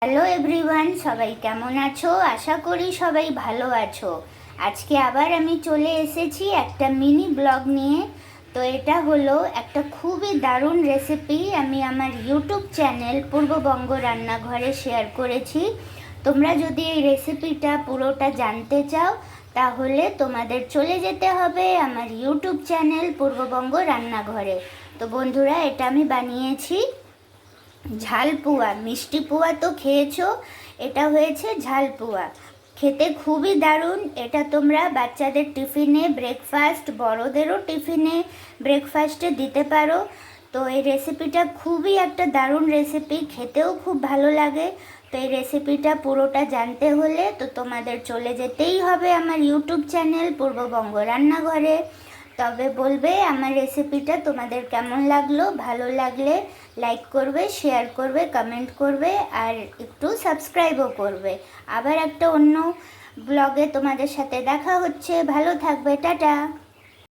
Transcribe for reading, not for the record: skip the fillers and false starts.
Hello everyone, সবাই কেমন আছো? আশা করি সবাই ভালো আছো। আজকে আবার আমি চলে এসেছি একটা মিনি ব্লগ নিয়ে। তো এটা হলো একটা খুবই দারুণ রেসিপি, আমি আমার ইউটিউব চ্যানেল পূর্ববঙ্গ রান্নাঘরে শেয়ার করেছি। তোমরা যদি এই রেসিপিটা পুরোটা জানতে চাও তাহলে তোমাদের চলে যেতে হবে আমার ইউটিউব চ্যানেল পূর্ববঙ্গ রান্নাঘরে। তো বন্ধুরা, এটা আমি বানিয়েছি ঝালপুয়া। মিষ্টি পুয়া তো খেয়েছো, এটা হয়েছে ঝালপুয়া। খেতে খুবই দারুণ। এটা তোমরা বাচ্চাদের টিফিনে ব্রেকফাস্ট, বড়োদেরও টিফিনে ব্রেকফাস্টে দিতে পারো। তো এই রেসিপিটা খুবই একটা দারুণ রেসিপি, খেতেও খুব ভালো লাগে। তো এই রেসিপিটা পুরোটা জানতে হলে তো তোমাদের চলে যেতেই হবে আমার ইউটিউব চ্যানেল পূর্ববঙ্গ রান্নাঘরে। তবে বলবে আমার রেসিপিটা তোমাদের কেমন লাগলো। ভালো লাগলে লাইক করবে, শেয়ার করবে, কমেন্ট করবে আর একটু সাবস্ক্রাইবও করবে। আবার একটা অন্য ব্লগে তোমাদের সাথে দেখা হচ্ছে। ভালো থাকবে, টাটা।